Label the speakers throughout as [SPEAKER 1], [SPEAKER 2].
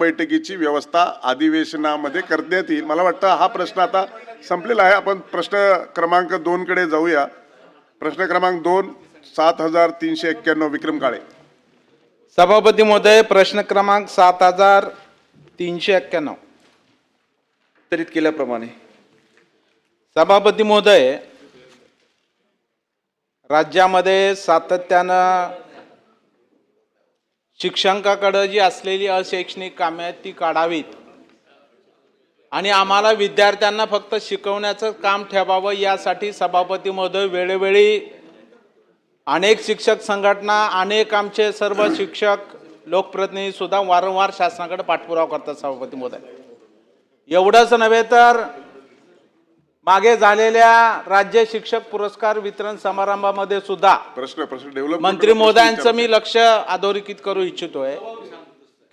[SPEAKER 1] बैठकीची व्यवस्था अधिवेशनामध्ये करण्यात येईल। मला वाटतं हा प्रश्न आता संपलेला आहे। आपण प्रश्न क्रमांक 2 कडे जाऊया। प्रश्न क्रमांक 2 7391 विक्रम काळे।
[SPEAKER 2] सभापती महोदय, प्रश्न क्रमांक 7391
[SPEAKER 3] वितरित केल्याप्रमाणे
[SPEAKER 2] सभापती महोदय, राज्यामध्ये सातत्यानं शिक्षकांकडे जी असलेली अशैक्षणिक कामे आहेत ती काढावीत आणि आम्हाला विद्यार्थ्यांना फक्त शिकवण्याचं काम ठेवावं यासाठी सभापती महोदय वेळोवेळी अनेक शिक्षक संघटना, अनेक आमचे सर्व शिक्षक लोकप्रतिनिधी सुद्धा वारंवार शासनाकडे पाठपुरावा करतात सभापती महोदय। एवढंच नव्हे तर मागे झालेल्या राज्य शिक्षक पुरस्कार वितरण समारंभामध्ये सुद्धा
[SPEAKER 1] प्रश्न डेव्हलप
[SPEAKER 2] मंत्री महोदयांचं मी लक्ष अधोरेखित करू इच्छितोय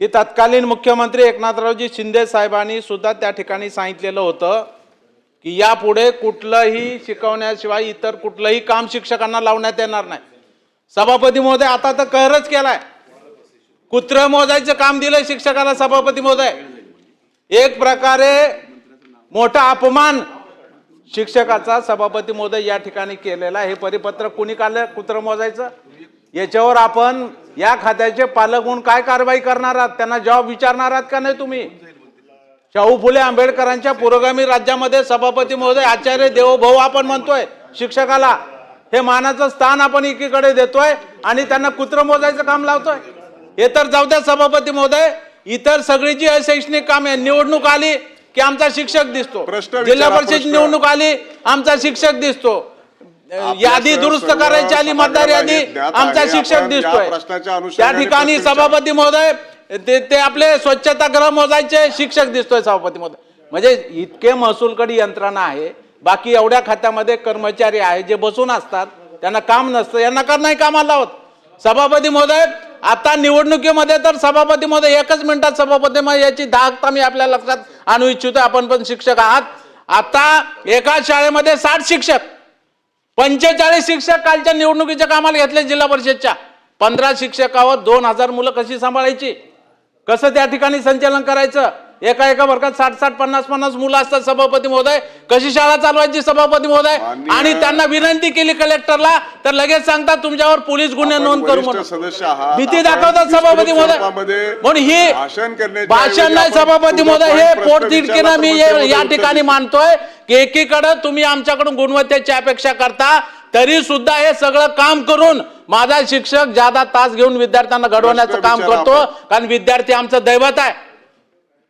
[SPEAKER 2] की तत्कालीन मुख्यमंत्री एकनाथरावजी शिंदे साहेबांनी सुद्धा त्या ठिकाणी सांगितलेलं होतं की यापुढे कुठलंही शिकवण्याशिवाय इतर कुठलंही काम शिक्षकांना लावण्यात येणार नाही। सभापती महोदय, आता तर कहरच केलाय, कुत्रं मोजायचं काम दिलंय शिक्षकाला सभापती महोदय। एक प्रकारे मोठा अपमान शिक्षकाचा सभापती महोदय या ठिकाणी केलेला। हे परिपत्र कुणी काढलं कुत्रं मोजायचं? याच्यावर आपण या खात्याचे पालक म्हणून काय कारवाई करणार आहात? त्यांना जॉब विचारणार आहात का नाही तुम्ही? शाहू फुले आंबेडकरांच्या पुरोगामी राज्यामध्ये सभापती महोदय आचार्य देवोभव आपण म्हणतोय शिक्षकाला, हे मानाचं स्थान आपण एकीकडे देतोय आणि त्यांना कुत्रं मोजायचं काम लावतोय। हे तर जाऊ द्या सभापती महोदय, इतर सगळी जी अशैक्षणिक कामे, निवडणूक आली की आमचा शिक्षक दिसतो, जिल्हा परिषद निवडणूक आली आमचा शिक्षक दिसतो, यादी दुरुस्त करायची आली मतदार यादी आमचा शिक्षक दिसतोय। त्या ठिकाणी सभापती महोदय ते आपले स्वच्छतागृह मोजायचे शिक्षक दिसतोय सभापती महोदय। म्हणजे इतके महसूलकडे यंत्रणा आहे, बाकी एवढ्या खात्यामध्ये कर्मचारी आहे जे बसून असतात, त्यांना काम नसतं, यांना का नाही कामाला लावत? सभापती महोदय, आता निवडणुकीमध्ये तर सभापती महोदय 1 मिनिटात सभापती महोदय याची दाहकता मी आपल्या लक्षात आणू इच्छितो। आपण पण शिक्षक आहात। आता एका शाळेमध्ये 60 शिक्षक, 45 शिक्षक कालच्या निवडणुकीच्या कामाला घेतले जिल्हा परिषदच्या। 15 शिक्षकावर 2000 मुलं कशी सांभाळायची, कसं त्या ठिकाणी संचालन करायचं? एका वर्गात 60 50 मुलं असतात सभापती महोदय, कशी शाळा चालवायची सभापती महोदय? आणि त्यांना विनंती केली कलेक्टरला तर लगेच सांगतात तुमच्यावर पोलीस गुन्हे नोंद करू म्हणून भीती दाखवतात सभापती महोदय। म्हणून ही भाषण नाही सभापती महोदय, हे पोटतिडकीनं मी या ठिकाणी मानतोय की एकीकडे तुम्ही आमच्याकडून गुणवत्तेची अपेक्षा करता, तरी सुद्धा हे सगळं काम करून माझा शिक्षक ज्यादा तास घेऊन विद्यार्थ्यांना घडवण्याचं काम करतो, कारण विद्यार्थी आमचं दैवत आहे।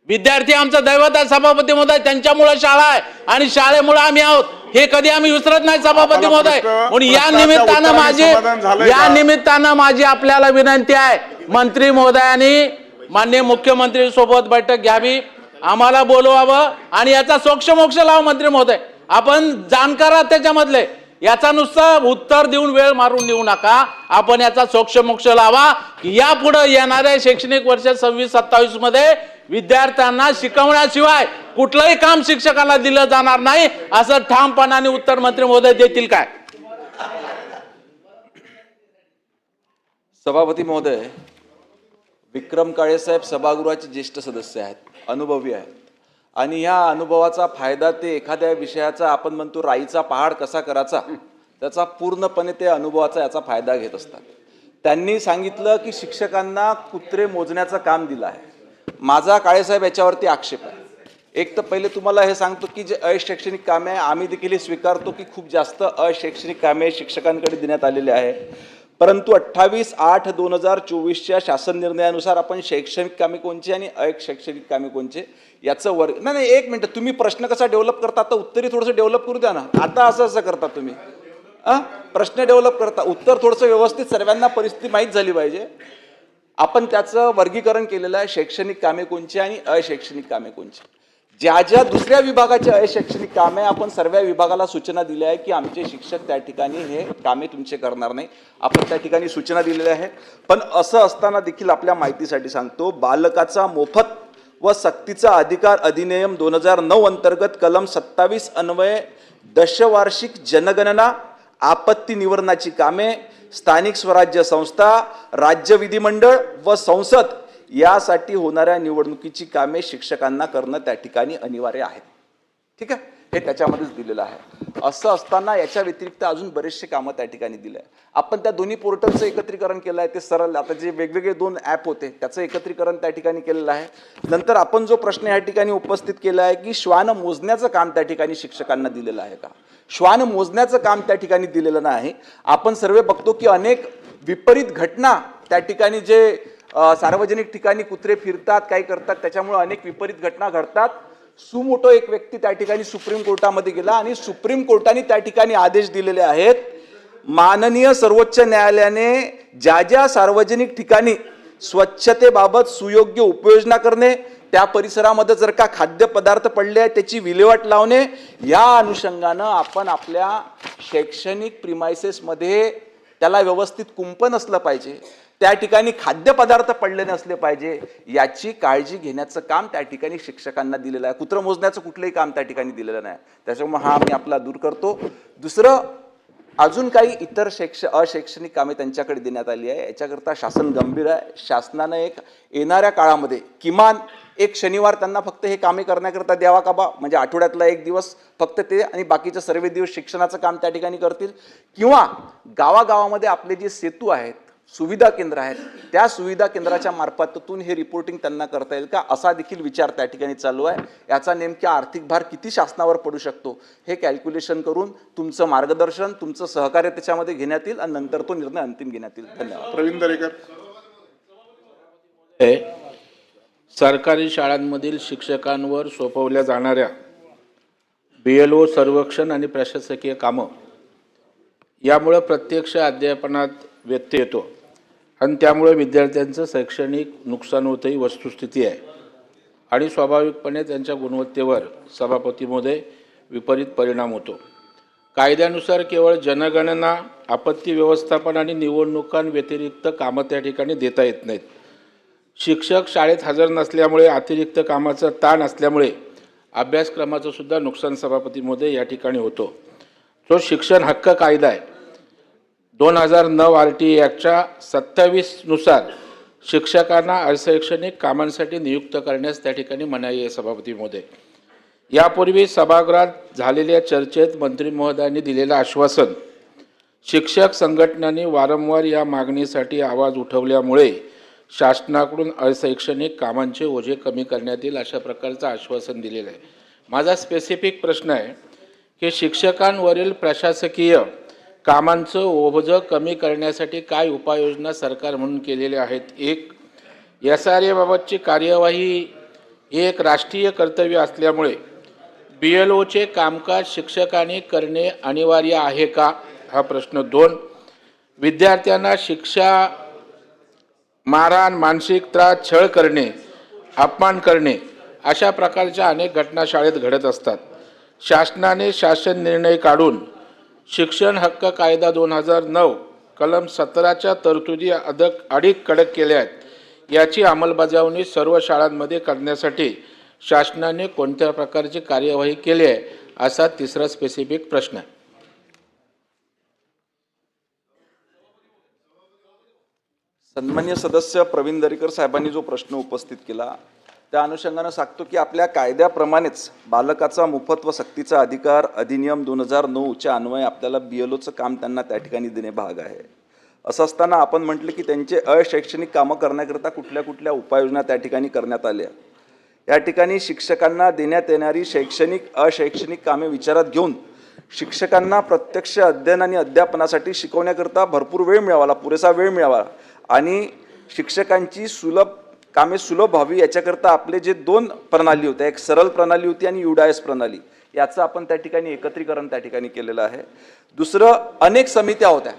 [SPEAKER 2] विद्यार्थी आमचं दैवत आहे सभापती महोदय, त्यांच्यामुळे शाळा आहे आणि शाळेमुळे आम्ही आहोत, हे कधी आम्ही विसरत नाही सभापती महोदय। म्हणून या निमित्तानं माझी आपल्याला विनंती आहे, मंत्री महोदयांनी माननीय मुख्यमंत्री सोबत बैठक घ्यावी, आम्हाला बोलवावं आणि याचा सोक्षमोक्ष लावा मंत्री महोदय। आपण जाणकार आहात त्याच्यामधले, याचा नुसतं उत्तर देऊन वेळ मारून देऊ नका, आपण याचा सोक्षमोक्ष लावा की यापुढे येणाऱ्या शैक्षणिक वर्ष 26-27 मध्ये विद्यार्थ्यांना शिकवण्याशिवाय कुठलंही काम शिक्षकाला दिलं जाणार नाही, असं ठामपणाने उत्तर मंत्री महोदय देतील काय?
[SPEAKER 3] सभापती महोदय, विक्रम काळे साहेब सभागृहाचे ज्येष्ठ सदस्य आहेत, अनुभवी आहेत आणि या अनुभवाचा फायदा ते एखाद्या विषयाचा आपण म्हणतो राईचा पहाड कसा करायचा त्याचा पूर्णपणे ते अनुभवाचा याचा फायदा घेत असतात। त्यांनी सांगितलं की शिक्षकांना कुत्रे मोजण्याचं काम दिलं आहे। माझा काळेसाहेब याच्यावरती आक्षेप आहे। एक तर पहिले तुम्हाला हे सांगतो की जे अशैक्षणिक कामे आहे आम्ही देखील स्वीकारतो की खूप जास्त अशैक्षणिक कामे शिक्षकांकडे देण्यात आलेले आहे, परंतु 28/8/2024च्या शासन निर्णयानुसार आपण शैक्षणिक कामे कोणची आणि अशैक्षणिक कामे कोणचे याचं वर्ग नाही 1 मिनिट, तुम्ही प्रश्न कसा डेव्हलप करता आता उत्तरी थोडंसं डेव्हलप करू द्या ना। आता असं करता तुम्ही, प्रश्न डेव्हलप करता, उत्तर थोडंसं व्यवस्थित सर्वांना परिस्थिती माहीत झाली पाहिजे। आपण त्याचं वर्गीकरण केलेलं आहे, शैक्षणिक कामे कोणची आणि अशैक्षणिक कामे कोणची। ज्या दुसऱ्या विभागाचे अशैक्षणिक कामे आपण सर्व विभागाला सूचना दिल्या आहे की आमचे शिक्षक त्या ठिकाणी हे कामे तुमचे करणार नाही, आपण त्या ठिकाणी सूचना दिलेल्या आहे। पण असं असताना देखील आपल्या माहितीसाठी सांगतो, बालकाचा मोफत व सक्तीचा अधिकार अधिनियम 2009 अंतर्गत कलम 27 अन्वये दशवार्षिक जनगणना, आपत्ती निवारणाची कामे, स्थानिक स्वराज्य संस्था, राज्य विधिमंडळ व संसद यासाठी होणाऱ्या निवडणुकीची कामे शिक्षकांना करणं त्या ठिकाणी अनिवार्य आहे. ठीक आहे, हे त्याच्यामध्येच दिलेलं आहे. असं असताना याच्या व्यतिरिक्त अजून बरेचसे कामं त्या ठिकाणी दिले आहे. आपण त्या दोन्ही पोर्टलचं एकत्रीकरण केलं आहे. ते सरळ आता जे वेगवेगळे 2 ॲप होते त्याचं एकत्रीकरण त्या ठिकाणी केलेलं आहे. नंतर आपण जो प्रश्न या ठिकाणी उपस्थित केला आहे की श्वान मोजण्याचं काम त्या ठिकाणी शिक्षकांना दिलेलं आहे का? श्वान मोजण्याचं काम त्या ठिकाणी दिलेलं नाही. आपण सर्व बघतो की अनेक विपरीत घटना त्या ठिकाणी जे सार्वजनिक ठिकाणी कुत्रे फिरतात, काही करतात, त्याच्यामुळे अनेक विपरीत घटना घडतात. सुमोटो एक व्यक्ती त्या ठिकाणी सुप्रीम कोर्टामध्ये गेला आणि सुप्रीम कोर्टाने त्या ठिकाणी आदेश दिलेले आहेत. माननीय सर्वोच्च न्यायालयाने ज्या ज्या सार्वजनिक ठिकाणी स्वच्छतेबाबत सुयोग्य उपाययोजना करणे, त्या परिसरामध्ये जर का खाद्यपदार्थ पडले आहेत त्याची विल्हेवाट लावणे, या अनुषंगानं आपण आपल्या शैक्षणिक प्रिमायसेसमध्ये त्याला व्यवस्थित कुंपण असलं पाहिजे, त्या ठिकाणी खाद्यपदार्थ पडले नसले पाहिजे, याची काळजी घेण्याचं काम त्या ठिकाणी शिक्षकांना दिलेलं आहे. कुत्रं मोजण्याचं कुठलंही काम त्या ठिकाणी दिलेलं नाही. त्याच्यामुळे हा मी आपला दूर करतो. दुसरं, अजून काही इतर अशैक्षणिक कामे त्यांच्याकडे देण्यात आली आहे. याच्याकरता शासन गंभीर आहे. शासनानं एक येणाऱ्या काळामध्ये किमान एक शनिवार त्यांना फक्त हे कामे करण्याकरता द्यावा का बा, म्हणजे आठवड्यातला एक दिवस फक्त ते आणि बाकीचे सर्व दिवस शिक्षणाचं काम त्या ठिकाणी करतील. किंवा गावागावामध्ये आपले जे सेतू आहेत, सुविधा केंद्र आहेत, त्या सुविधा केंद्राच्या मार्फतून हे रिपोर्टिंग त्यांना करता येईल का, असा देखील विचार त्या ठिकाणी चालू आहे. याचा नेमका आर्थिक भार किती शासनावर पडू शकतो हे कॅल्क्युलेशन करून तुमचं मार्गदर्शन, तुमचं सहकार्य त्याच्यामध्ये घेण्यात येईल आणि नंतर तो निर्णय अंतिम घेण्यात येईल. धन्यवाद.
[SPEAKER 1] प्रवीण दरेकर.
[SPEAKER 2] सरकारी शाळांमधील शिक्षकांवर सोपवल्या जाणाऱ्या BLO सर्वेक्षण आणि प्रशासकीय कामं यामुळे प्रत्यक्ष अध्यापनात व्यत्यय येतो आणि त्यामुळे विद्यार्थ्यांचं शैक्षणिक नुकसान होतं ही वस्तुस्थिती आहे आणि स्वाभाविकपणे त्यांच्या गुणवत्तेवर सभापती महोदय विपरीत परिणाम होतो. कायद्यानुसार केवळ जनगणना, आपत्ती व्यवस्थापन आणि निवडणुकांव्यतिरिक्त कामं त्या ठिकाणी देता येत नाहीत. शिक्षक शाळेत हजर नसल्यामुळे, अतिरिक्त कामाचा ताण असल्यामुळे अभ्यासक्रमाचं सुद्धा नुकसान सभापती महोदय या ठिकाणी होतो. जो शिक्षण हक्क कायदा आहे 2009 RTE ॲक्टच्या 27 नुसार शिक्षकांना अशैक्षणिक कामांसाठी नियुक्त करण्यास त्या ठिकाणी मनाई आहे सभापती महोदय. यापूर्वी सभागृहात झालेल्या चर्चेत मंत्री महोदयांनी दिलेलं आश्वासन, शिक्षक संघटनांनी वारंवार या मागणीसाठी आवाज उठवल्यामुळे शासनाकडून अशैक्षणिक कामांचे ओझे कमी करण्यात येईल अशा प्रकारचं आश्वासन दिलेलं आहे. माझा स्पेसिफिक प्रश्न आहे की शिक्षकांवरील प्रशासकीय कामांचं ओझं कमी करण्यासाठी काय उपाययोजना सरकार म्हणून केलेल्या आहेत. एक, SRA बाबतची कार्यवाही एक राष्ट्रीय कर्तव्य असल्यामुळे BLOचे कामकाज शिक्षकांनी करणे अनिवार्य आहे का, हा प्रश्न. 2, विद्यार्थ्यांना शिक्षा, मारहाण, मानसिक त्रास, छळ करणे, अपमान करणे अशा प्रकारच्या अनेक घटना शाळेत घडत असतात. शासनाने शासन निर्णय काढून शिक्षण हक्क कायदा 2009 कलम 17च्या तरतुदी अधिक कडक केल्या आहेत. याची अंमलबजावणी सर्व शाळांमध्ये करण्यासाठी शासनाने कोणत्या प्रकारची कार्यवाही केली आहे, असा तिसरा स्पेसिफिक प्रश्न आहे.
[SPEAKER 3] सन्मान्य सदस्य प्रवीण दरेकर साहेबांनी जो प्रश्न उपस्थित केला त्या अनुषंगानं सांगतो की आपल्या कायद्याप्रमाणेच बालकाचा मोफत व सक्तीचा अधिकार अधिनियम 2009च्या अन्वये आपल्याला BLOचं काम त्यांना त्या ठिकाणी देणे भाग आहे. असं असताना आपण म्हटलं की त्यांचे अशैक्षणिक कामं करण्याकरता कुठल्या कुठल्या उपाययोजना त्या ठिकाणी करण्यात आल्या. या ठिकाणी शिक्षकांना देण्यात येणारी शैक्षणिक अशैक्षणिक कामे विचारात घेऊन शिक्षकांना प्रत्यक्ष अध्ययन आणि अध्यापनासाठी शिकवण्याकरता भरपूर वेळ मिळावा, पुरेसा वेळ मिळावा आणि शिक्षकांची कामे सुलभ व्हावी याच्याकरता आपले जे 2 प्रणाली होत्या, एक सरळ प्रणाली होती आणि UDIS प्रणाली, याचं आपण त्या ठिकाणी एकत्रीकरण त्या ठिकाणी केलेलं आहे. दुसरं, अनेक समित्या होत्या,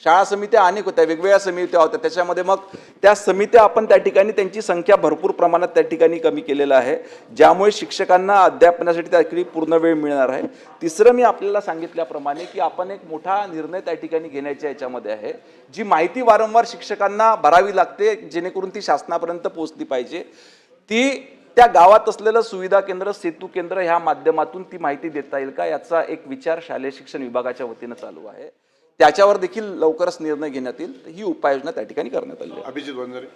[SPEAKER 3] शाळा समित्या अनेक होत्या, वेगवेगळ्या समित्या होत्या. त्याच्यामध्ये मग त्या समित्या आपण त्या ठिकाणी त्यांची संख्या भरपूर प्रमाणात त्या ठिकाणी कमी केलेलं आहे, ज्यामुळे शिक्षकांना अध्यापनासाठी त्या ठिकाणी पूर्ण वेळ मिळणार आहे. तिसरं, मी आपल्याला सांगितल्याप्रमाणे की आपण एक मोठा निर्णय त्या ठिकाणी घेण्याच्या याच्यामध्ये आहे. जी माहिती वारंवार शिक्षकांना भरावी लागते जेणेकरून ती शासनापर्यंत पोहोचली पाहिजे, ती त्या गावात असलेलं सुविधा केंद्र, सेतू केंद्र ह्या माध्यमातून ती माहिती देता येईल का, याचा एक विचार शालेय शिक्षण विभागाच्या वतीनं चालू आहे. त्याच्यावर देखील लवकरच निर्णय घेण्यात येईल. ही उपाययोजना त्या ठिकाणी करण्यात आली आहे.
[SPEAKER 1] अभिजित वंजारे.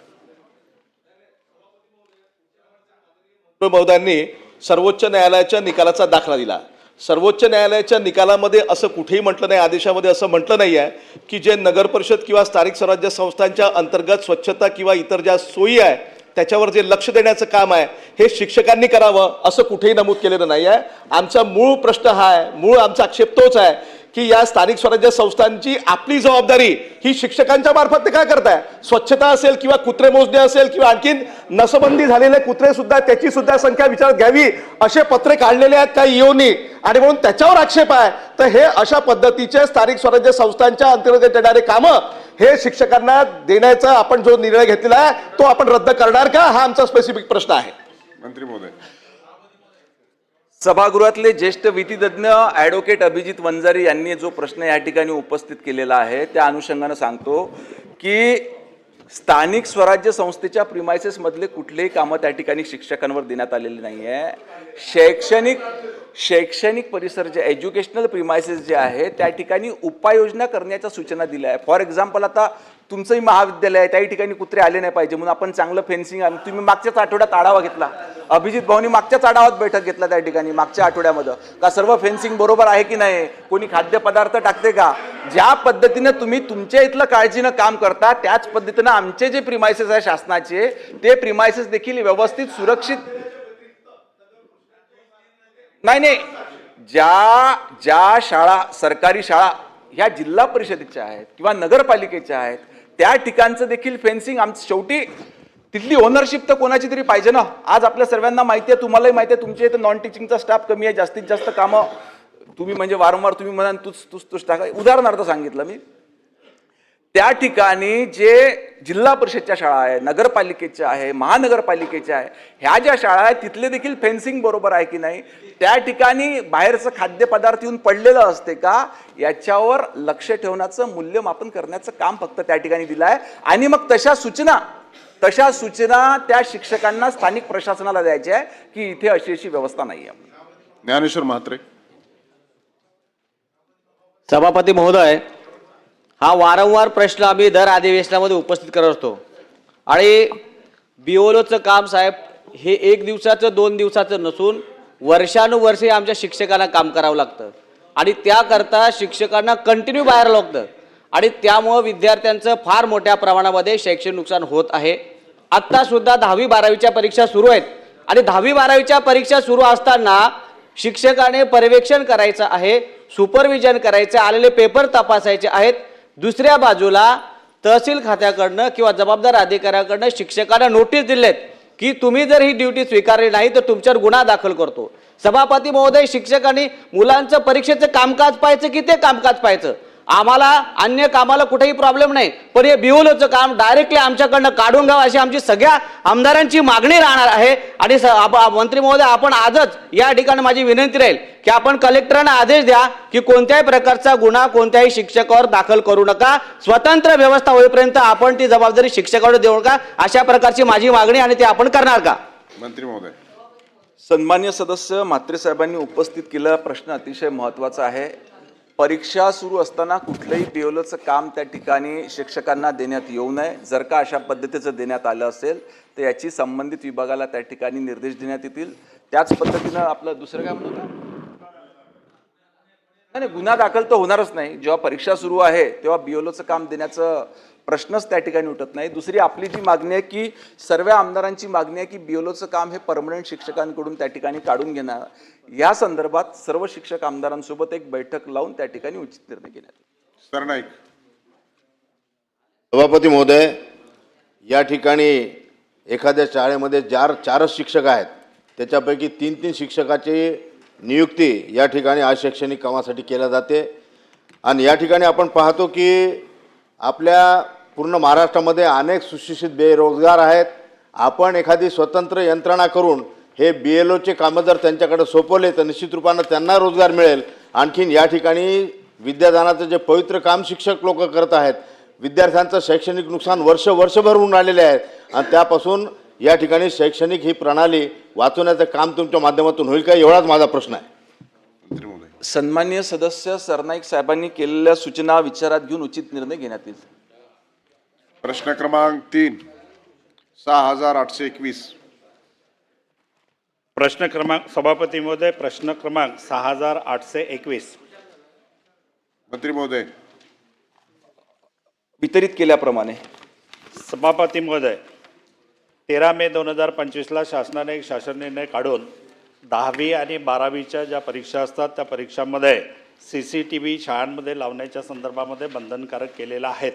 [SPEAKER 4] महोदयांनी सर्वोच्च न्यायालयाच्या निकालाचा दाखला दिला. सर्वोच्च न्यायालयाच्या निकालामध्ये असं कुठेही म्हटलं नाही, आदेशामध्ये असं म्हटलं नाही आहे की जे नगर परिषद किंवा स्थानिक स्वराज्य संस्थांच्या अंतर्गत स्वच्छता किंवा इतर ज्या सोयी आहे त्याच्यावर जे लक्ष देण्याचं काम आहे हे शिक्षकांनी करावं असं कुठेही नमूद केलेलं नाही आहे. आमचा मूळ प्रश्न हा आहे, मूळ आमचा आक्षेप तोच आहे की या स्थानिक स्वराज्य संस्थांची आपली जबाबदारी ही शिक्षकांच्या मार्फत ते काय करताय. स्वच्छता असेल किंवा कुत्रे मोजणे असेल किंवा आणखीन नसबंदी झालेले कुत्रे सुद्धा त्याची सुद्धा संख्या विचारात घ्यावी असे पत्रे काढलेले आहेत काही ईओनी आणि म्हणून त्याच्यावर आक्षेप आहे. तर हे अशा पद्धतीचे स्थानिक स्वराज्य संस्थांच्या अंतर्गत येणारे कामं हे शिक्षकांना देण्याचा आपण जो निर्णय घेतलेला आहे तो आपण रद्द करणार का, हा आमचा स्पेसिफिक प्रश्न आहे.
[SPEAKER 1] मंत्री महोदय.
[SPEAKER 3] सभागृहातले ज्येष्ठ विधितज्ञ ॲडव्होकेट अभिजित वंजारी यांनी जो प्रश्न या ठिकाणी उपस्थित केलेला आहे त्या अनुषंगानं सांगतो की स्थानिक स्वराज्य संस्थेच्या प्रिमायसेस मधले कुठलेही कामं त्या ठिकाणी शिक्षकांवर देण्यात आलेले नाही आहे. शैक्षणिक परिसर जे एज्युकेशनल प्रिमायसेस जे आहे त्या ठिकाणी उपाययोजना करण्याच्या सूचना दिल्या आहे. फॉर एक्झाम्पल आता तुमचंही महाविद्यालय आहे, त्याही ठिकाणी कुत्रे आले नाही पाहिजे म्हणून आपण चांगलं फेन्सिंग, तुम्ही मागच्याच आठवड्यात आढावा घेतला, अभिजित भाऊनी मागच्याच आढाव्यात बैठक घेतला त्या ठिकाणी मागच्या आठवड्यामध्ये का सर्व फेन्सिंग बरोबर आहे की नाही, कोणी खाद्यपदार्थ टाकते का. ज्या पद्धतीनं तुम्ही तुमच्या इथलं काळजीनं काम करता त्याच पद्धतीनं आमचे जे प्रिमायसेस आहे शासनाचे ते प्रिमायसेस देखील व्यवस्थित सुरक्षित नाही. ज्या शाळा सरकारी शाळा ह्या जिल्हा परिषदेच्या आहेत किंवा नगरपालिकेच्या आहेत त्या ठिकाणचं देखील फेन्सिंग शेवटी तिथली ओनरशिप तर कोणाची तरी पाहिजे ना. आज आपल्या सर्वांना माहिती आहे, तुम्हालाही माहिती आहे, तुमच्या इथं नॉन टीचिंगचा स्टाफ कमी आहे, जास्तीत जास्त कामं तुम्ही म्हणजे वारंवार तुम्ही म्हणाल तूच टाका. उदाहरणार्थ सांगितलं मी, त्या ठिकाणी जे जिल्हा परिषदच्या शाळा आहे, नगरपालिकेच्या आहे, महानगरपालिकेच्या आहे, ह्या ज्या शाळा आहेत तिथले देखील फेन्सिंग बरोबर आहे की नाही, त्या ठिकाणी बाहेरचं खाद्यपदार्थ येऊन पडलेलं असते का याच्यावर लक्ष ठेवण्याचं मूल्यमापन करण्याचं काम फक्त त्या ठिकाणी दिलं आहे. आणि मग तशा सूचना त्या शिक्षकांना स्थानिक प्रशासनाला द्यायच्या आहे की इथे अशी व्यवस्था नाही आहे.
[SPEAKER 1] ज्ञानेश्वर म्हात्रे.
[SPEAKER 5] सभापती महोदय, हा वारंवार प्रश्न आम्ही दर अधिवेशनामध्ये उपस्थित करत असतो आणि बिओलोचं काम साहेब हे 1 दिवसाचं 2 दिवसाचं नसून वर्षानुवर्षे आमच्या शिक्षकांना काम करावं लागतं आणि त्याकरता शिक्षकांना कंटिन्यू बाहेर लागतं आणि त्यामुळं विद्यार्थ्यांचं फार मोठ्या प्रमाणामध्ये शैक्षणिक नुकसान होत आहे. आत्ता सुद्धा 10वी 12वीच्या परीक्षा सुरू आहेत आणि 10वी 12वीच्या परीक्षा सुरू असताना शिक्षकाने पर्यवेक्षण करायचं आहे, सुपरविजन करायचं, आलेले पेपर तपासायचे आहेत. दुसऱ्या बाजूला तहसील खात्याकडनं किंवा जबाबदार अधिकाऱ्याकडनं शिक्षकांना नोटीस दिलेत की तुम्ही जर ही ड्युटी स्वीकारली नाही तर तुमच्यावर गुन्हा दाखल करतो. सभापती महोदय, शिक्षकांनी मुलांचं परीक्षेचं कामकाज पाहायचं की ते कामकाज पाहायचं. आम्हाला अन्य कामाला कुठेही प्रॉब्लेम नाही, पण हे बिओलोचं काम डायरेक्टली आमच्याकडनं काढून घ्यावं अशी आमची सगळ्या आमदारांची मागणी राहणार आहे. आणि मंत्री महोदय, आपण आजच या ठिकाणी माझी विनंती राहील की आपण कलेक्टरांना आदेश द्या की कोणत्याही प्रकारचा गुन्हा कोणत्याही शिक्षकावर दाखल करू नका, स्वतंत्र व्यवस्था होईपर्यंत आपण ती जबाबदारी शिक्षकावर देऊ नका, अशा प्रकारची माझी मागणी आणि ते आपण करणार का.
[SPEAKER 1] मंत्री महोदय.
[SPEAKER 3] सन्मान्य सदस्य म्हात्रे साहेबांनी उपस्थित केलेला प्रश्न अतिशय महत्त्वाचा आहे. परीक्षा सुरू असताना कुठलंही बिओलोचं काम त्या ठिकाणी शिक्षकांना देण्यात येऊ नये. जर का अशा पद्धतीचं देण्यात आलं असेल तर याची संबंधित विभागाला त्या ठिकाणी निर्देश देण्यात येतील. त्याच पद्धतीनं आपलं दुसरं काय म्हणतो नाही, गुन्हा दाखल तर होणारच नाही. जेव्हा परीक्षा सुरू आहे तेव्हा बिओलोचं काम देण्याचं प्रश्नच त्या ठिकाणी उठत नाही. दुसरी आपली जी मागणी आहे की सर्व आमदारांची मागणी आहे की बिओलोचं काम हे परमनंट शिक्षकांकडून त्या ठिकाणी काढून घेणार. या संदर्भात सर्व शिक्षक आमदारांसोबत एक बैठक लावून त्या ठिकाणी उचित निर्णय घेण्यात येईल.
[SPEAKER 1] सरनाईक.
[SPEAKER 6] सभापती महोदय, या ठिकाणी एखाद्या शाळेमध्ये 4च शिक्षक आहेत, त्याच्यापैकी 3 शिक्षकाची नियुक्ती या ठिकाणी अशैक्षणिक कामासाठी केल्या जाते. आणि या ठिकाणी आपण पाहतो की आपल्या पूर्ण महाराष्ट्रामध्ये अनेक सुशिक्षित बेरोजगार आहेत. आपण एखादी स्वतंत्र यंत्रणा करून हे BLOचे कामं जर त्यांच्याकडे सोपवले तर निश्चित रूपानं त्यांना रोजगार मिळेल. आणखीन या ठिकाणी विद्यादानाचं जे पवित्र काम शिक्षक लोक करत आहेत, विद्यार्थ्यांचं शैक्षणिक नुकसान वर्षभर होऊन राहिलेले आहेत आणि त्यापासून या ठिकाणी शैक्षणिक ही प्रणाली वाचवण्याचं काम तुमच्या माध्यमातून होईल का, एवढाच माझा प्रश्न आहे.
[SPEAKER 1] मंत्री महोदय.
[SPEAKER 3] सन्माननीय सदस्य सरनाईक साहेबांनी केलेल्या सूचना विचारात घेऊन उचित निर्णय घेण्यात येईल.
[SPEAKER 1] प्रश्न क्रमांक 3, 6821.
[SPEAKER 7] प्रश्न क्रमांक सभापती महोदय, प्रश्न क्रमांक 6821.
[SPEAKER 1] मंत्री महोदय.
[SPEAKER 3] वितरित केल्याप्रमाणे
[SPEAKER 7] सभापती महोदय, 13 मे 2025ला शासनाने एक शासन निर्णय काढून 10वी आणि 12वीच्या ज्या परीक्षा असतात त्या परीक्षांमध्ये CCTV शाळांमध्ये लावण्याच्या संदर्भामध्ये बंधनकारक केलेलं आहेत.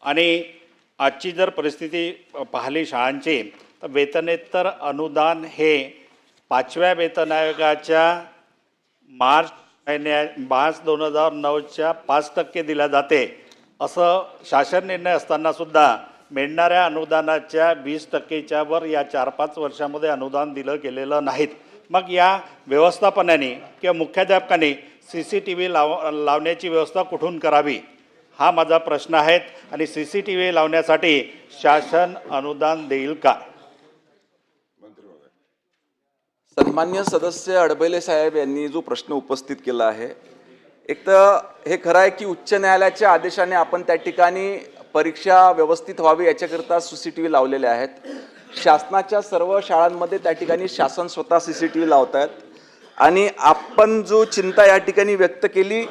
[SPEAKER 7] आणि आजची जर परिस्थिती पाहिली शाळांची तर वेतनेतर अनुदान हे 5व्या वेतन आयोगाच्या मार्च 2009च्या 5% दिल्या जाते असं शासन निर्णय असताना सुद्धा मिळणाऱ्या अनुदानाच्या 20%च्या वर या 4-5 वर्षामध्ये अनुदान दिलं गेलेलं नाहीत. मग या व्यवस्थापनाने किंवा मुख्याध्यापकाने CCTV लावण्याची व्यवस्था कुठून करावी हा माझा प्रश्न आहे. आणि CCTV लावण्यासाठी शासन अनुदान देईल का?
[SPEAKER 3] सन्मान्य सदस्य अडबैले साहेब यांनी जो प्रश्न उपस्थित केला आहे, एक तर हे खरं आहे की उच्च न्यायालयाच्या आदेशाने आपण त्या ठिकाणी परीक्षा व्यवस्थित व्हावी याच्याकरता CCTV लावलेले आहेत. शासनाच्या सर्व शाळांमध्ये त्या ठिकाणी शासन स्वतः CCTV लावत आहेत. आणि आपण जो चिंता या ठिकाणी व्यक्त केली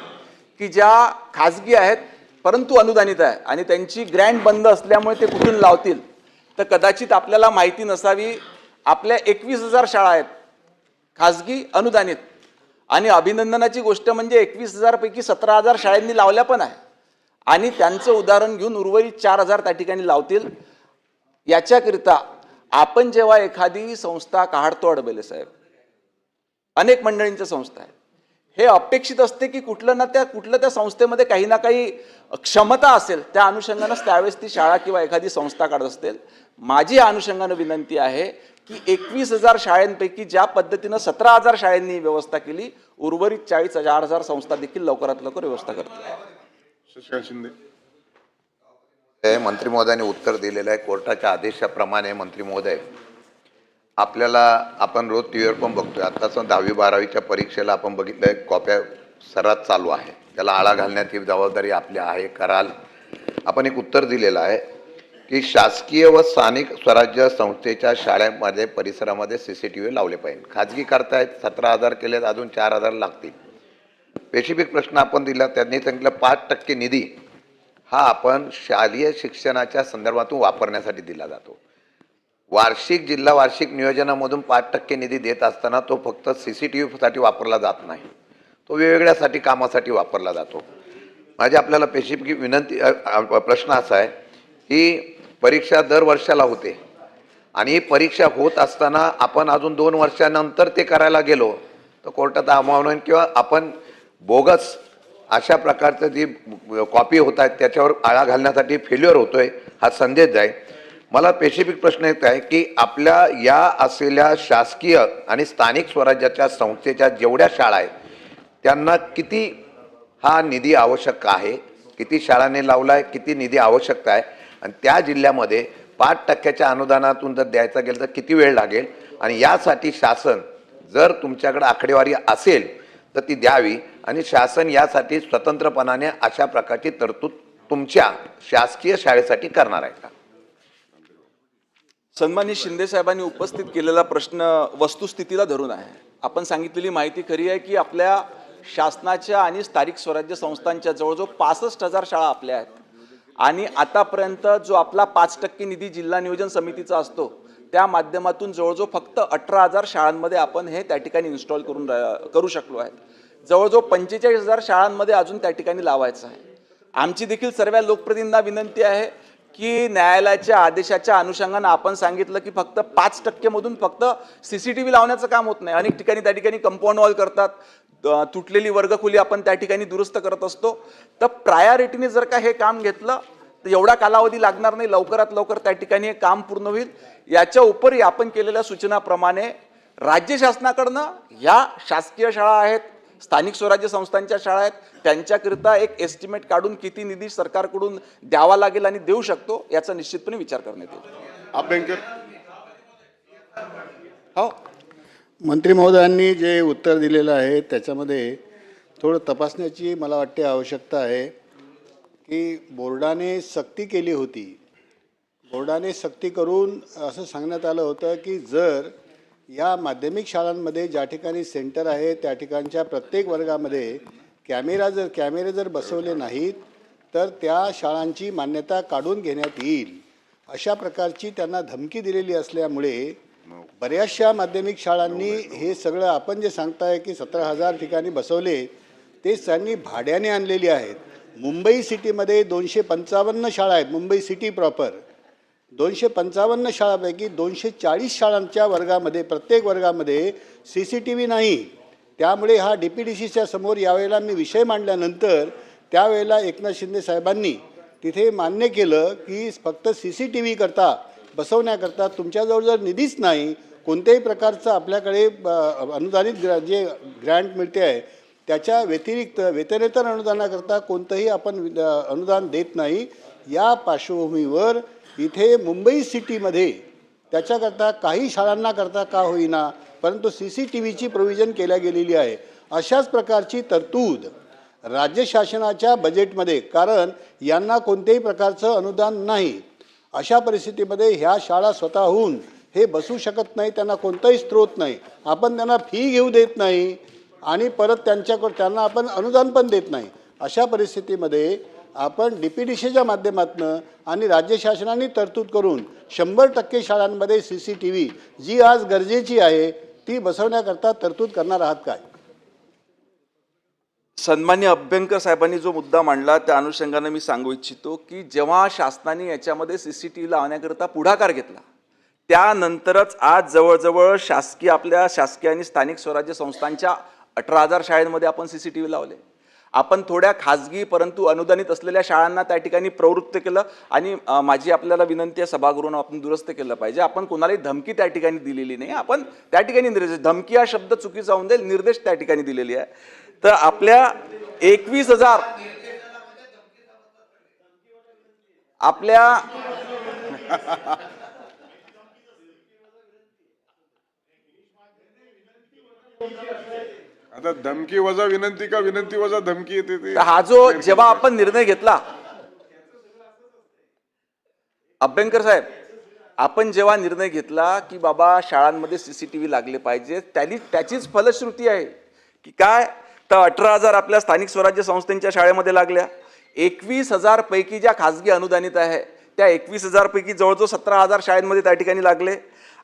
[SPEAKER 3] की ज्या खाजगी आहेत परंतु अनुदानित आहे आणि त्यांची ग्रँट बंद असल्यामुळे ते कुठून लावतील, तर कदाचित आपल्याला माहिती नसावी, आपल्या 21,000 शाळा आहेत खाजगी अनुदानित. आणि अभिनंदनाची गोष्ट म्हणजे 21,000 पैकी 17,000 शाळांनी लावल्या पण आहे. आणि त्यांचं उदाहरण घेऊन उर्वरित 4,000 त्या ठिकाणी लावतील. याच्याकरिता आपण जेव्हा एखादी संस्था काढतो अडबैले साहेब, अनेक मंडळींच्या संस्था आहे, हे अपेक्षित असते की कुठलं त्या संस्थेमध्ये काही ना काही क्षमता असेल, त्या अनुषंगानंच त्यावेळेस ती शाळा किंवा एखादी संस्था काढत असतील. माझी या अनुषंगानं विनंती आहे की 21,000 शाळांपैकी ज्या पद्धतीनं 17,000 शाळांनी व्यवस्था केली, उर्वरित 40,000 संस्था देखील लवकरात लवकर व्यवस्था करतील.
[SPEAKER 1] शशिकांत शिंदे.
[SPEAKER 8] मंत्री महोदयाने उत्तर दिलेलं आहे कोर्टाच्या आदेशाप्रमाणे. मंत्री महोदय, आपल्याला आपण रोज टी व्हीवर पण बघतोय, आत्ताच 10वी 12वीच्या परीक्षेला आपण बघितलंय कॉप्या सर्रास चालू आहे. त्याला आळा घालण्याची जबाबदारी आपली आहे, कराल. आपण एक उत्तर दिलेलं आहे की शासकीय व स्थानिक स्वराज्य संस्थेच्या शाळेमध्ये परिसरामध्ये CCTV लावले पाहिजे. खाजगी करतायत, 17,000 केलेत, अजून 4,000 लागतील. स्पेसिफिक प्रश्न आपण दिला, त्यांनी सांगितलं 5% निधी हा आपण शालेय शिक्षणाच्या संदर्भातून वापरण्यासाठी दिला जातो. वार्षिक जिल्हा वार्षिक नियोजनामधून 5% निधी देत असताना तो फक्त CCTVसाठी वापरला जात नाही, तो वेगवेगळ्यासाठी कामासाठी वापरला जातो. माझी आपल्याला स्पेसिफिक विनंती प्रश्न असा आहे की परीक्षा दर वर्षाला होते आणि ही परीक्षा होत असताना आपण अजून 2 वर्षानंतर ते करायला गेलो तर कोर्टात आव्हान किंवा आपण बोगस अशा प्रकारचं जी कॉपी होत आहेत त्याच्यावर आळा घालण्यासाठी फेल्युअर होतोय हा संदेश आहे. मला स्पेसिफिक प्रश्न येत आहे की आपल्या या असलेल्या शासकीय आणि स्थानिक स्वराज्याच्या संस्थेच्या जेवढ्या शाळा आहेत त्यांना किती हा निधी आवश्यक आहे, किती शाळांनी लावला आहे, किती निधी आवश्यकता आहे, आणि त्या जिल्ह्यामध्ये 5%च्या अनुदानातून जर द्यायचं गेलं तर किती वेळ लागेल, आणि यासाठी शासन जर तुमच्याकडे आकडेवारी असेल तर ती द्यावी, आणि शासन यासाठी स्वतंत्रपणाने अशा प्रकारची तरतूद तुमच्या शासकीय शाळेसाठी करणार आहे का?
[SPEAKER 3] सन्माननीय शिंदे साहेबांनी उपस्थित केलेला प्रश्न वस्तुस्थितीला धरून आहे. आपण सांगितलेली माहिती खरी आहे की आपल्या शासनाच्या आणि स्थानिक स्वराज्य संस्थांच्या जवळजवळ 65,000 शाळा आपल्या आहेत. आणि आतापर्यंत जो आपला 5% निधी जिल्हा नियोजन समितीचा असतो त्या माध्यमातून जवळजवळ फक्त 18,000 शाळांमध्ये आपण हे त्या ठिकाणी इन्स्टॉल करू शकलो आहेत. जवळजवळ 45,000 शाळांमध्ये अजून त्या ठिकाणी लावायचं आहे. आमची देखील सर्व लोकप्रतिनिधींना विनंती आहे की न्यायालयाच्या आदेशाच्या अनुषंगानं आपण सांगितलं की फक्त 5% मधून फक्त CCTV लावण्याचं काम होत नाही. अनेक ठिकाणी त्या ठिकाणी कंपाऊंड वॉल करतात, तुटलेली वर्गखोली आपण त्या ठिकाणी दुरुस्त करत असतो. तर प्रायोरिटीने जर का हे काम घेतलं तर एवढा कालावधी लागणार नाही, लवकरात लवकर त्या ठिकाणी हे काम पूर्ण होईल. याच्या उपरी आपण केलेल्या सूचनाप्रमाणे राज्य शासनाकडनं या शासकीय शाळा आहेत, स्थानिक स्वराज्य संस्थांच्या शाळा आहेत, त्यांच्याकरिता एक एस्टिमेट काढून किती निधी सरकारकडून द्यावा लागेल आणि देऊ शकतो याचा निश्चितपणे विचार करण्यात येईल.
[SPEAKER 1] अभ्यंकर.
[SPEAKER 3] हो,
[SPEAKER 9] मंत्री महोदयांनी जे उत्तर दिलेलं आहे त्याच्यामध्ये थोडं तपासण्याची मला वाटते आवश्यकता आहे की बोर्डाने सक्ती केली होती. बोर्डाने सक्ती करून असं सांगण्यात आलं होतं की जर या माध्यमिक शाळांमध्ये ज्या ठिकाणी सेंटर आहे त्या ठिकाणच्या प्रत्येक वर्गामध्ये कॅमेरे जर बसवले नाहीत तर त्या शाळांची मान्यता काढून घेण्यात येईल अशा प्रकारची त्यांना धमकी दिलेली असल्यामुळे बऱ्याचशा माध्यमिक शाळांनी हे सगळं आपण जे सांगताय की 17,000 ठिकाणी बसवले ते त्यांनी भाड्याने आणलेली आहेत. मुंबई सिटीमध्ये 255 शाळा आहेत. मुंबई सिटी प्रॉपर 255 शाळांपैकी 240 शाळांच्या वर्गामध्ये प्रत्येक वर्गामध्ये CCTV नाही. त्यामुळे हा DPDCच्या समोर यावेळेला मी विषय मांडल्यानंतर त्यावेळेला एकनाथ शिंदे साहेबांनी तिथे मान्य केलं की फक्त CCTV करता बसवण्याकरता तुमच्याजवळ जर निधीच नाही, कोणत्याही प्रकारचं आपल्याकडे अनुदानित जे ग्रँट मिळते आहे त्याच्या व्यतिरिक्त वेतनेतर अनुदानाकरता कोणतंही आपण अनुदान देत नाही. या पार्श्वभूमीवर इथे मुंबई सिटीमध्ये त्याच्याकरता काही शाळांना करता का होईना परंतु CCTVची प्रोव्हिजन केल्या गेलेली आहे. अशाच प्रकारची तरतूद राज्य शासनाच्या बजेटमध्ये, कारण यांना कोणत्याही प्रकारचं अनुदान नाही, अशा परिस्थितीमध्ये ह्या शाळा स्वतःहून हे बसू शकत नाही, त्यांना कोणताही स्रोत नाही, आपण त्यांना फी घेऊ देत नाही आणि परत त्यांना आपण अनुदान पण देत नाही. अशा परिस्थितीमध्ये आपण DPDCच्या माध्यमातून आणि राज्य शासनाने तरतूद करून 100% शाळांमध्ये CCTV जी आज गरजेची आहे ती बसवण्याकरता तरतूद करणार आहात काय?
[SPEAKER 3] सन्मान्य अभ्यंकर साहेबांनी जो मुद्दा मांडला त्या अनुषंगाने मी सांगू इच्छितो की जेव्हा शासनाने याच्यामध्ये CCTV लावण्याकरता पुढाकार घेतला त्यानंतरच आज जवळजवळ आपल्या शासकीय आणि स्थानिक स्वराज्य संस्थांच्या 18,000 शाळांमध्ये आपण CCTV लावले. आपण थोड्या खाजगी परंतु अनुदानित असलेल्या शाळांना त्या ठिकाणी प्रवृत्त केलं आणि माझी आपल्याला विनंती आहे सभागृहानं आपण दुरुस्त केलं पाहिजे. आपण कोणालाही धमकी त्या ठिकाणी दिलेली नाही. आपण त्या ठिकाणी निर्देश, धमकी हा शब्द चुकीचा होऊन जाईल, निर्देश त्या ठिकाणी दिलेली आहे. तर आपल्या 21,000 आपल्या
[SPEAKER 1] आता धमकी वजा विनंती का विनंती वजा धमकी येते ते
[SPEAKER 3] हा जो जेव्हा आपण निर्णय घेतला अभ्यंकर साहेब, आपण जेव्हा निर्णय घेतला की बाबा शाळांमध्ये CCTV लागले पाहिजे त्याचीच फलश्रुती आहे की काय तर 18,000 आपल्या स्थानिक स्वराज्य संस्थांच्या शाळेमध्ये लागल्या. 21,000 पैकी ज्या खाजगी अनुदानित आहे त्या 21,000 पैकी जवळजवळ 17,000 शाळांमध्ये त्या ठिकाणी लागले.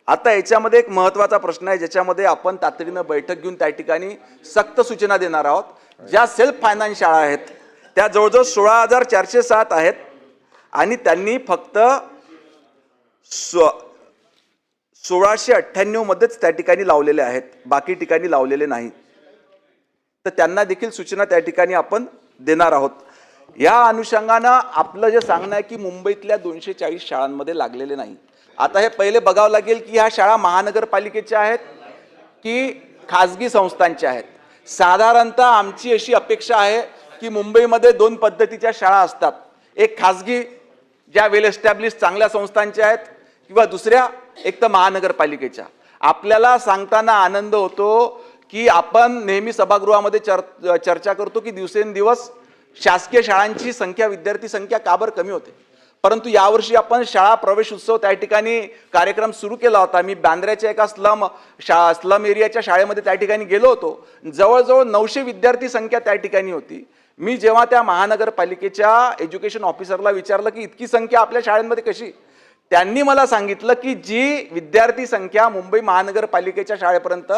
[SPEAKER 3] आता याच्यामध्ये एक महत्त्वाचा प्रश्न आहे ज्याच्यामध्ये आपण तातडीनं बैठक घेऊन त्या ठिकाणी सक्त सूचना देणार आहोत. ज्या सेल्फ फायनान्स शाळा आहेत त्या जवळजवळ 16,407 आहेत आणि त्यांनी फक्त 1698 मध्येच त्या ठिकाणी लावलेले आहेत, बाकी ठिकाणी लावलेले नाही. तर त्यांना देखील सूचना त्या ठिकाणी आपण देणार आहोत. या अनुषंगानं आपलं जे सांगणं आहे की मुंबईतल्या 240 शाळांमध्ये लागलेले नाही. आता हे पहिले बघावं लागेल की ह्या शाळा महानगरपालिकेच्या आहेत की खाजगी संस्थांच्या आहेत. साधारणतः आमची अशी अपेक्षा आहे की मुंबईमध्ये 2 पद्धतीच्या शाळा असतात. एक खाजगी ज्या वेल एस्टॅब्लिश चांगल्या संस्थांच्या आहेत किंवा दुसऱ्या एक तर महानगरपालिकेच्या. आपल्याला सांगताना आनंद होतो की आपण नेहमी सभागृहामध्ये चर्चा करतो की दिवसेंदिवस शासकीय शाळांची संख्या, विद्यार्थी संख्या का बरं कमी होते, परंतु यावर्षी आपण शाळा प्रवेश उत्सव त्या ठिकाणी कार्यक्रम सुरू केला होता. मी बांद्र्याच्या एका स्लम एरियाच्या शाळेमध्ये त्या ठिकाणी गेलो होतो. जवळजवळ 900 विद्यार्थी संख्या त्या ठिकाणी होती. मी जेव्हा त्या महानगरपालिकेच्या एज्युकेशन ऑफिसरला विचारलं की इतकी संख्या आपल्या शाळेमध्ये कशी, त्यांनी मला सांगितलं की जी विद्यार्थी संख्या मुंबई महानगरपालिकेच्या शाळेपर्यंत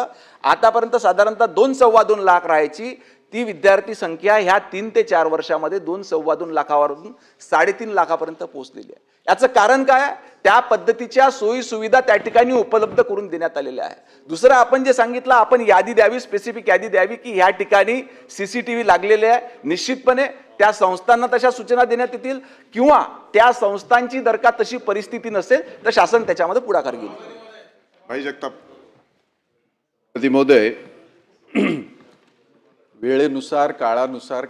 [SPEAKER 3] आतापर्यंत साधारणतः 2-2.25 लाख राहायची, ती विद्यार्थी संख्या ह्या 3 ते 4 वर्षामध्ये 2-2.25 लाखावरून 3.5 लाखापर्यंत पोहोचलेली आहे. याचं कारण काय? त्या पद्धतीच्या सोयी सुविधा त्या ठिकाणी उपलब्ध करून देण्यात आलेल्या आहे. दुसरं आपण जे सांगितलं, आपण यादी द्यावी, स्पेसिफिक यादी द्यावी की ह्या ठिकाणी CCTV लागलेले आहे. निश्चितपणे त्या संस्थांना तशा सूचना देण्यात येतील किंवा त्या संस्थांची जर का तशी परिस्थिती नसेल तर शासन त्याच्यामध्ये पुढाकार घेईल.
[SPEAKER 1] भाई जगताप.
[SPEAKER 10] महोदय, वेळेनुसार काळानुसार